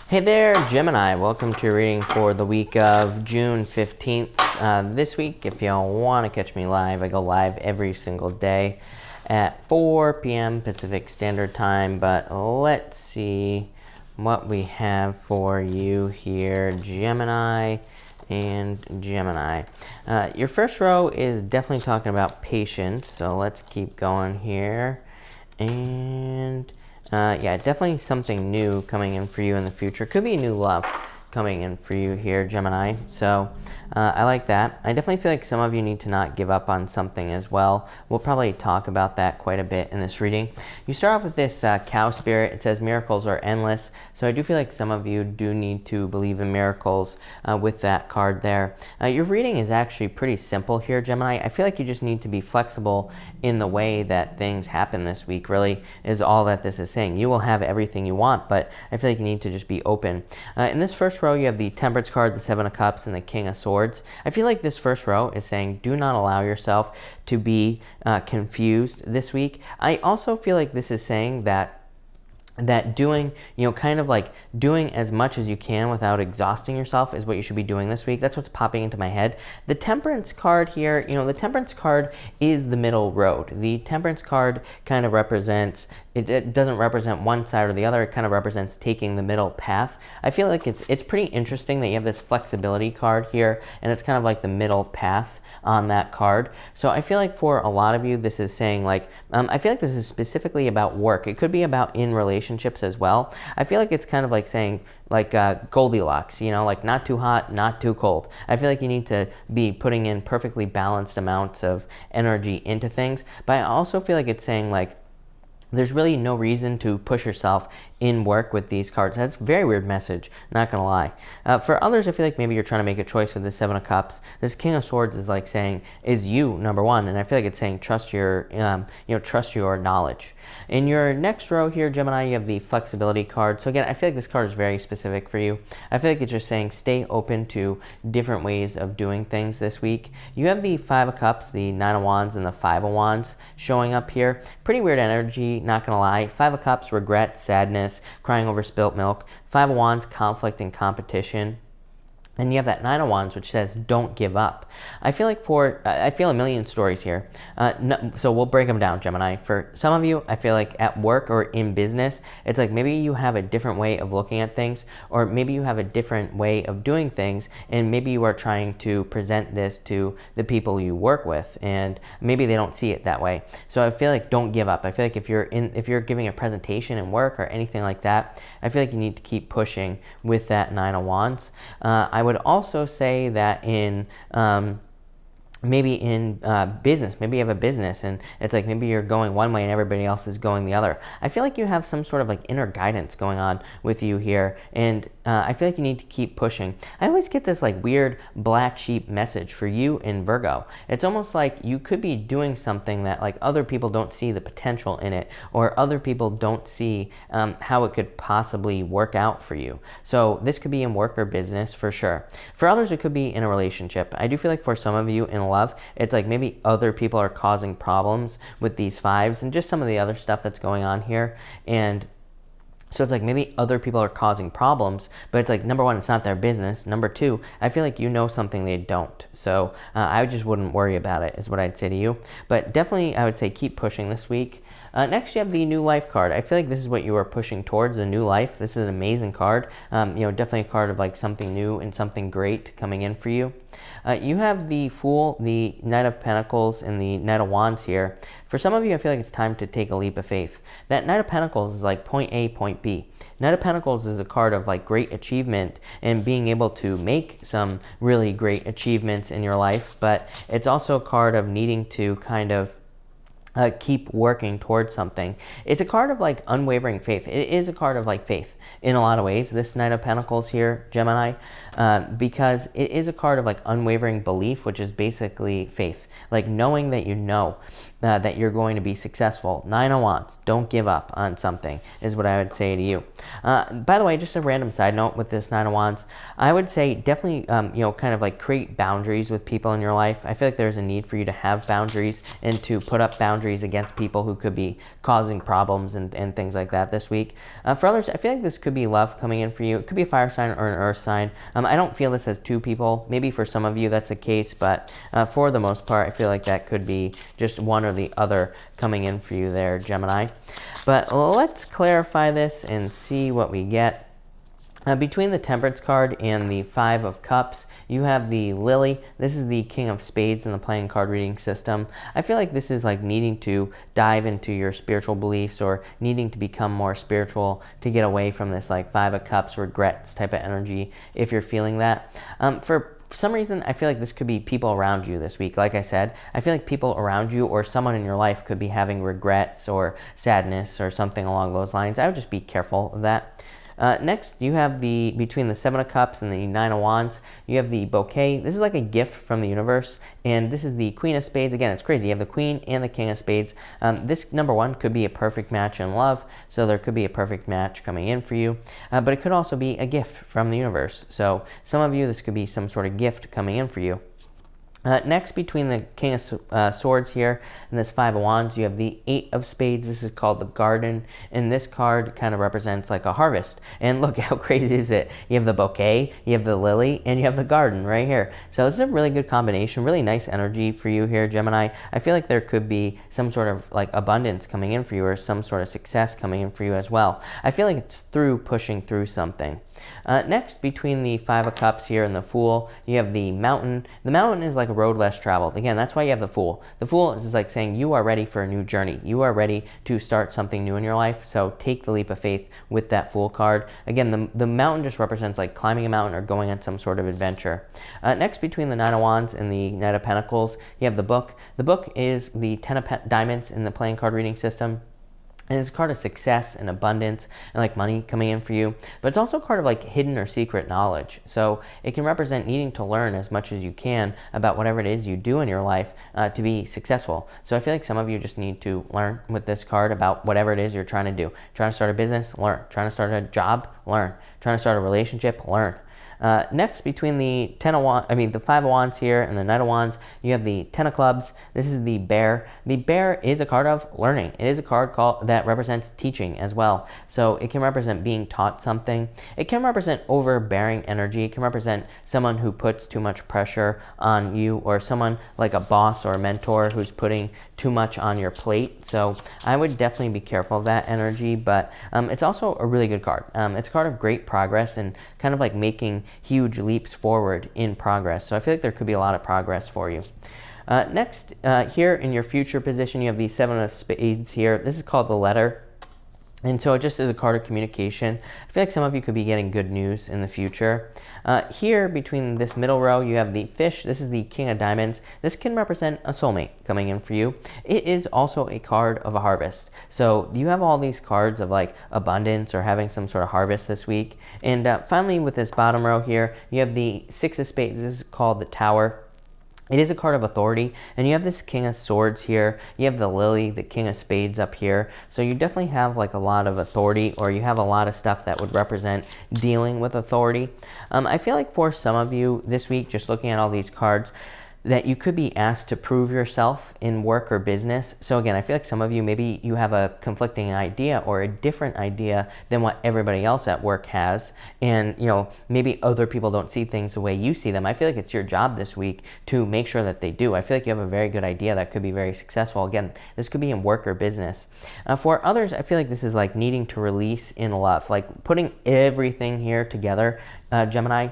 Hey there, Gemini. Welcome to your reading for the week of June 15th. This week, if you want to catch me live, I go live every single day at 4 p.m. Pacific Standard Time. But let's see what we have for you here, Gemini and Gemini. Your first row is definitely talking about patience. So let's keep going here. And yeah, definitely something new coming in for you in the future. Could be new love coming in for you here, Gemini. So I like that. I definitely feel like some of you need to not give up on something as well. We'll probably talk about that quite a bit in this reading. You start off with this cow spirit. It says miracles are endless. So I do feel like some of you do need to believe in miracles with that card there. Your reading is actually pretty simple here, Gemini. I feel like you just need to be flexible in the way that things happen this week, really, is all that this is saying. You will have everything you want, but I feel like you need to just be open. In this first row, you have the Temperance card, the Seven of Cups, and the King of Swords. I feel like this first row is saying do not allow yourself to be confused this week. I also feel like this is saying that doing, kind of like doing as much as you can without exhausting yourself is what you should be doing this week. That's what's popping into my head. The Temperance card here, the Temperance card is the middle road. The Temperance card kind of represents, it doesn't represent one side or the other. It kind of represents taking the middle path. I feel like it's pretty interesting that you have this flexibility card here, and it's kind of like the middle path on that card. So I feel like for a lot of you, this is saying like, I feel like this is specifically about work. It could be about in relationships as well. I feel like it's kind of like saying like Goldilocks, like not too hot, not too cold. I feel like you need to be putting in perfectly balanced amounts of energy into things. But I also feel like it's saying like, there's really no reason to push yourself in work with these cards. That's a very weird message, not gonna lie. For others, I feel like maybe you're trying to make a choice with the Seven of Cups. This King of Swords is like saying, is you number one? And I feel like it's saying trust your, trust your knowledge. In your next row here, Gemini, you have the Flexibility card. So again, I feel like this card is very specific for you. I feel like it's just saying stay open to different ways of doing things this week. You have the Five of Cups, the Nine of Wands, and the Five of Wands showing up here. Pretty weird energy, not gonna lie. Five of Cups, regret, sadness, crying over spilt milk. Five of Wands, conflict and competition. And you have that Nine of Wands, which says, don't give up. I feel like I feel a million stories here. So we'll break them down, Gemini. For some of you, I feel like at work or in business, it's like maybe you have a different way of looking at things, or maybe you have a different way of doing things, and maybe you are trying to present this to the people you work with, and maybe they don't see it that way. So I feel like don't give up. I feel like if you're giving a presentation in work or anything like that, I feel like you need to keep pushing with that Nine of Wands. I would also say that in maybe in business, maybe you have a business and it's like maybe you're going one way and everybody else is going the other. I feel like you have some sort of like inner guidance going on with you here, and I feel like you need to keep pushing. I always get this like weird black sheep message for you in Virgo. It's almost like you could be doing something that like other people don't see the potential in it, or other people don't see how it could possibly work out for you. So this could be in work or business for sure. For others, it could be in a relationship. I do feel like for some of you in love, it's like maybe other people are causing problems with these fives and just some of the other stuff that's going on here. And so it's like maybe other people are causing problems, but it's like, number one, it's not their business. Number two, I feel like you know something they don't. So I just wouldn't worry about it, is what I'd say to you. But definitely, I would say keep pushing this week. Next, you have the New Life card. I feel like this is what you are pushing towards, a new life. This is an amazing card. Definitely a card of like something new and something great coming in for you. You have the Fool, the Knight of Pentacles, and the Knight of Wands here. For some of you, I feel like it's time to take a leap of faith. That Knight of Pentacles is like point A, point B. Knight of Pentacles is a card of like great achievement and being able to make some really great achievements in your life, but it's also a card of needing to kind of keep working towards something. It's a card of like unwavering faith. It is a card of like faith in a lot of ways, this Knight of Pentacles here, Gemini, because it is a card of like unwavering belief, which is basically faith, like knowing that you know. that you're going to be successful. 9 of Wands, don't give up on something is what I would say to you. By the way, just a random side note with this 9 of Wands, I would say definitely, kind of like create boundaries with people in your life. I feel like there's a need for you to have boundaries and to put up boundaries against people who could be causing problems and things like that this week. For others, I feel like this could be love coming in for you. It could be a fire sign or an earth sign. I don't feel this as two people. Maybe for some of you that's the case, but for the most part, I feel like that could be just one or the other coming in for you there, Gemini. But let's clarify this and see what we get. Between the Temperance card and the 5 of Cups, you have the Lily. This is the King of Spades in the playing card reading system. I feel like this is like needing to dive into your spiritual beliefs or needing to become more spiritual to get away from this like 5 of Cups regrets type of energy if you're feeling that. For some reason, I feel like this could be people around you this week. Like I said, I feel like people around you or someone in your life could be having regrets or sadness or something along those lines. I would just be careful of that. Next, you have between the 7 of Cups and the 9 of Wands, you have the Bouquet. This is like a gift from the universe, and this is the Queen of Spades. Again, it's crazy. You have the Queen and the King of Spades. This, number one, could be a perfect match in love, so there could be a perfect match coming in for you, but it could also be a gift from the universe. So some of you, this could be some sort of gift coming in for you. Next, between the King of Swords here and this 5 of Wands, you have the 8 of Spades. This is called the Garden, and this card kind of represents like a harvest. And look, how crazy is it? You have the Bouquet, you have the Lily, and you have the Garden right here. So this is a really good combination, really nice energy for you here, Gemini. I feel like there could be some sort of like abundance coming in for you or some sort of success coming in for you as well. I feel like it's through pushing through something. Next, between the 5 of Cups here and the Fool, you have the Mountain. The Mountain is like a road less traveled. Again, that's why you have the Fool. The Fool is like saying you are ready for a new journey. You are ready to start something new in your life. So take the leap of faith with that Fool card. Again, the Mountain just represents like climbing a mountain or going on some sort of adventure. Next, between the 9 of Wands and the Knight of Pentacles, you have the Book. The Book is the 10 of Diamonds in the playing card reading system. And it's a card of success and abundance and like money coming in for you. But it's also a card of like hidden or secret knowledge. So it can represent needing to learn as much as you can about whatever it is you do in your life to be successful. So I feel like some of you just need to learn with this card about whatever it is you're trying to do. Trying to start a business, learn. Trying to start a job, learn. Trying to start a relationship, learn. Next, between the 5 of Wands here and the Knight of Wands, you have the 10 of Clubs. This is the Bear. The Bear is a card of learning. It is a card that represents teaching as well. So it can represent being taught something. It can represent overbearing energy. It can represent someone who puts too much pressure on you or someone like a boss or a mentor who's putting too much on your plate. So I would definitely be careful of that energy, but it's also a really good card. It's a card of great progress and kind of like making huge leaps forward in progress. So I feel like there could be a lot of progress for you. Next, here in your future position, you have the 7 of Spades here. This is called the Letter. And so it just is a card of communication. I feel like some of you could be getting good news in the future. Here, between this middle row, you have the Fish. This is the King of Diamonds. This can represent a soulmate coming in for you. It is also a card of a harvest. So you have all these cards of like abundance or having some sort of harvest this week. And finally, with this bottom row here, you have the 6 of Spades. This is called the Tower. It is a card of authority, and you have this King of Swords here. You have the Lily, the King of Spades up here. So you definitely have like a lot of authority, or you have a lot of stuff that would represent dealing with authority. I feel like for some of you this week, just looking at all these cards, that you could be asked to prove yourself in work or business. So again, I feel like some of you, maybe you have a conflicting idea or a different idea than what everybody else at work has. And, maybe other people don't see things the way you see them. I feel like it's your job this week to make sure that they do. I feel like you have a very good idea that could be very successful. Again, this could be in work or business. For others, I feel like this is like needing to release in love, like putting everything here together, Gemini.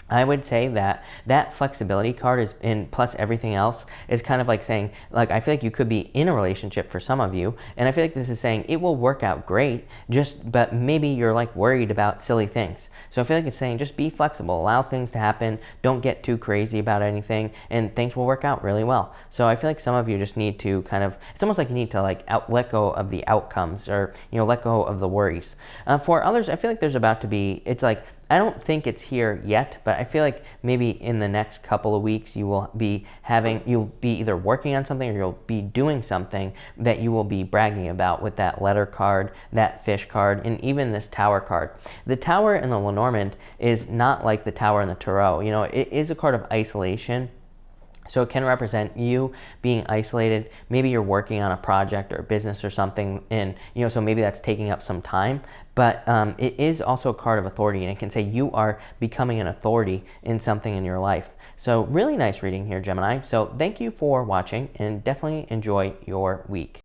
I would say that flexibility card is in, plus everything else is kind of like saying, like, I feel like you could be in a relationship for some of you, and I feel like this is saying it will work out great, but maybe you're like worried about silly things. So I feel like it's saying just be flexible, allow things to happen, don't get too crazy about anything, and things will work out really well. So I feel like some of you just need to it's almost like you need to let go of the outcomes or let go of the worries. For others, I feel like there's about to be, it's like I don't think it's here yet, but I feel like maybe in the next couple of weeks you'll be either working on something or you'll be doing something that you will be bragging about with that letter card, that fish card, and even this tower card. The tower in the Lenormand is not like the tower in the Tarot. You know, it is a card of isolation. So it can represent you being isolated. Maybe you're working on a project or a business or something, and so maybe that's taking up some time. But it is also a card of authority, and it can say you are becoming an authority in something in your life. So really nice reading here, Gemini. So thank you for watching, and definitely enjoy your week.